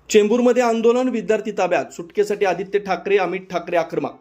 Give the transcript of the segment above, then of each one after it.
चेंबूरमध्ये आंदोलन, विद्यार्थी ताब्यात, सुटकेसाठी आदित्य ठाकरे, अमित ठाकरे आक्रमक।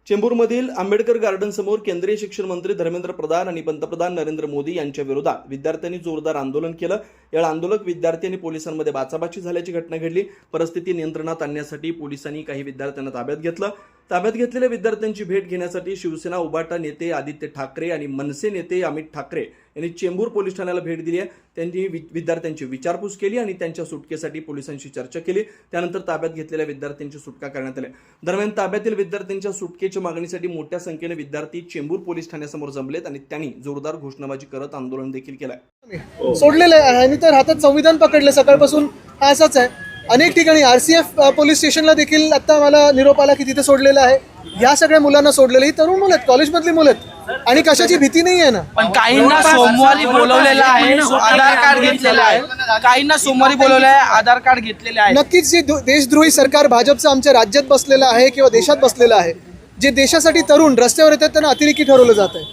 चेंबूरमधील आंबेडकर गार्डन समोर केंद्रीय शिक्षण मंत्री धर्मेंद्र प्रधान आणि पंतप्रधान नरेंद्र मोदी यांच्या विरोधात विद्यार्थ्यांनी जोरदार आंदोलन केलं। या आंदोलक विद्यार्थी आणि पोलिसांमध्ये बाचाबाची झाल्याची घटना घडली। परिस्थिती नियंत्रणात आणण्यासाठी पोलिसांनी काही विद्यार्थ्यांना ताब्यात घेतलं। ताब्यात घेतलेल्या विद्यार्थ्यांची भेट घेण्यासाठी शिवसेना उबाटा नेते आदित्य ठाकरे आणि मनसे नेते अमित ठाकरे यांनी चेंबूर पोलीस ठाण्याला भेट दिली आहे। त्यांनी विद्यार्थ्यांची विचारपूस केली आणि त्यांच्या सुटकेसाठी पोलिसांशी चर्चा केली। त्यानंतर ताब्यात घेतलेल्या विद्यार्थ्यांची सुटका करण्यात आली। दरम्यान ताब्यातील विद्यार्थ्यांच्या सुटकेच्या मागणीसाठी मोठ्या संख्येने विद्यार्थी चेंबूर पोलीस ठाण्यासमोर जमलेत आणि त्यांनी जोरदार घोषणाबाजी करत आंदोलन देखील केलंय। सोडलेलं आहे आणि तर हातात संविधान पकडले सकाळपासून हा असाच आहे। अनेक ठिकाणी आरसीएफ पोलीस स्टेशनला देखील आता मला निरोप आला की तिथे सोडलेलं आहे। या सगळ्या मुलांना सोडलेलं, ही तरुण मुलं आहेत, कॉलेजमधली मुलं आहेत आणि कशाची भीती नाही आहे ना। पण काहींना सोमवारी बोलवलेलं आहे, आधार कार्ड घेतलेलं आहे। काहींना सोमवारी बोलवलेलं आहे, आधार कार्ड घेतलेले आहे। नक्कीच जे देशद्रोही सरकार भाजपचं आमच्या राज्यात बसलेलं आहे किंवा देशात बसलेलं आहे, जे देशासाठी तरुण रस्त्यावर येतात त्यांना अतिरेकी ठरवलं जात आहे।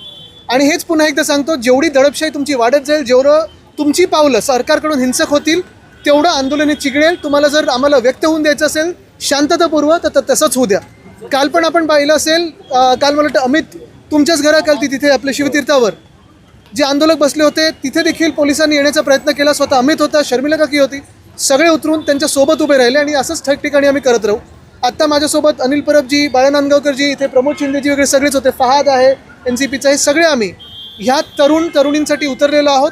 आणि हेच पुन्हा एकदा सांगतो, जेवढी दडपशाही तुमची वाढत जाईल, जेवढं तुमची पावलं सरकारकडून हिंसक होतील, तेवढं आंदोलन चिघळेल। तुम्हाला जर आम्हाला व्यक्त होऊन द्यायचं असेल शांततापूर्व तर तसंच होऊ द्या। काल पण आपण पाहिलं असेल, काल मला वाटतं अमित तुमच्याच घराखाली तिथे आपल्या शिवतीर्थावर जे आंदोलक बसले होते तिथे देखील पोलिसांनी येण्याचा प्रयत्न केला। स्वतः अमित होता, शर्मिला काकी होती, सगळे उतरून त्यांच्या सोबत उभे राहिले आणि असंच ठिकठिकाणी आम्ही करत राहू। आत्ता माझ्यासोबत अनिल परबजी, बाळा नांदगावकरजी, इथे प्रमोद शिंदेजी वगैरे सगळेच होते, फहाद आहे NCPचा, हे सगळे आम्ही ह्या तरुणींसाठी उतरलेलो आहोत।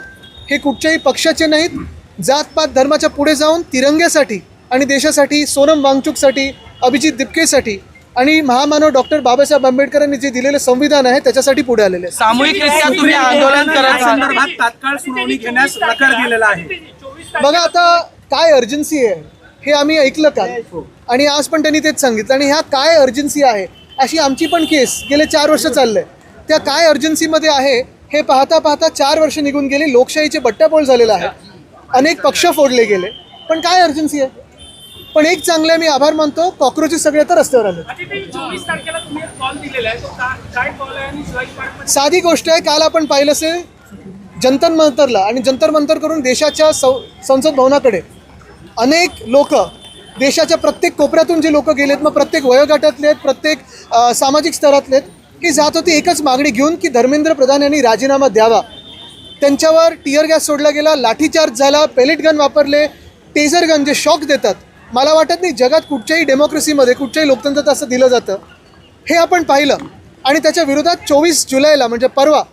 हे कुठच्याही पक्षाचे नाहीत, जातपात धर्माच्या पुढे जाऊन तिरंग्यासाठी आणि देशासाठी, सोनम वांगचुकसाठी, अभिजित दिपकेसाठी आणि महामानव डॉक्टर बाबासाहेब आंबेडकरांनी जे दिलेले संविधान आहे त्याच्यासाठी पुढे आलेले आहे। सामूहिकरित्या तुम्ही आंदोलन करत संदर्भात तात्काळ सुनावणी घेण्यास नकार दिलेला आहे। बघा आता काय अर्जन्सी आहे हे आम्ही ऐकलं काल आणि आज पण त्यांनी तेच सांगितलं। आणि ह्या काय अर्जन्सी आहे अशी आमची पण केस गेले 4 वर्ष चाललंय। त्या काय अर्जन्सीमध्ये आहे हे पाहता पाहता 4 वर्ष निघून गेली, लोकशाहीचे बट्ट्याबोळ झालेला आहे, अनेक पक्ष फोडले गेले, पण काय अर्जन्सी आहे। पण एक चांगले मी आभार मानतो, कॉक्रोचेस सगळे आता रस्त्यावर आले। 24 तारखेला तुम्ही कॉल दिलेला आहे, तो काय कॉल आहे आणि शिवाजी पार्क साधी गोष्ट आहे, काल आपण पाहिलं असेल जंतर मंतरला आणि जंतर मंतर करून देशाच्या संसद भवनाकडे अनेक लोक, देशाच्या प्रत्येक कोपऱ्यातून जे लोक गेलेत, मग प्रत्येक वयोगटातले आहेत, प्रत्येक सामाजिक स्तरातले आहेत, ही जात होती एकच मागणी घेऊन की धर्मेंद्र प्रधान यांनी राजीनामा द्यावा। त्यांच्यावर टियर गॅस सोडला गेला, लाठीचार्ज झाला, पेलेट गन वापरले, टेझर गन जे शॉक देतात। मला वाटत नाही जगात कुठच्याही डेमोक्रेसीमध्ये, कुठच्याही लोकतंत्रात असं दिलं जातं, हे आपण पाहिलं। आणि त्याच्या विरोधात 24 जुलैला म्हणजे परवा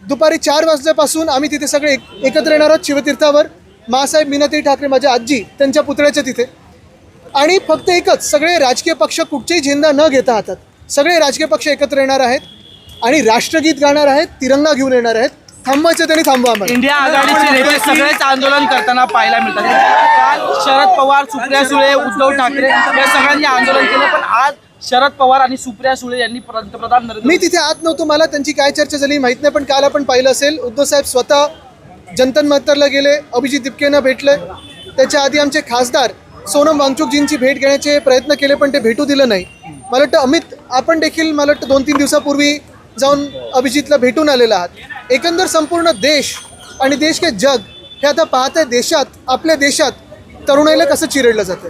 दुपारी 4 वाजल्यापासून आम्ही तिथे सगळे एकत्र येणार आहोत शिवतीर्थावर। मासाहेब मीनाताई ठाकरे माझ्या आजी त्यांच्या पुतळ्याच्या तिथे, आणि फक्त एकच, सगळे राजकीय पक्ष कुठचेही झेंडा न घेता हातात सगळे राजकीय पक्ष एकत्र येणार आहेत आणि राष्ट्रगीत गाणार आहेत, तिरंगा घेऊन येणार आहेत। थांबवायचं त्यांनी थांबवा। इंडिया आघाडीचे नेते सगळेच आंदोलन करताना पाहायला मिळतात। काल शरद पवार, सुप्रिया सुळे, उद्धव ठाकरे या सगळ्यांनी आंदोलन केलं, पण आज शरद पवार आणि सुप्रिया सुळे यांनी पंतप्रधान नरेंद्र, मी तिथे आत नव्हतो, मला त्यांची काय चर्चा झाली माहित नाही, पण काल आपण पाहिलं असेल उद्धव साहेब स्वतः जंतर मंतरला गेले, अभिजित दिपकेंना भेटले। त्याच्या आधी आमचे खासदार सोनम वांगचुकजींची भेट घेण्याचे प्रयत्न केले, पण ते भेटू दिलं नाही। मला वाटतं अमित आपण देखील मला वाटतं 2-3 दिवसापूर्वी जाऊन अभिजितला भेटून आलेला आहात। एकंदर संपूर्ण देश आणि देश के जग हे आता पाहत आहे, देशात, आपल्या देशात तरुणाईला कसं चिरडलं जातं।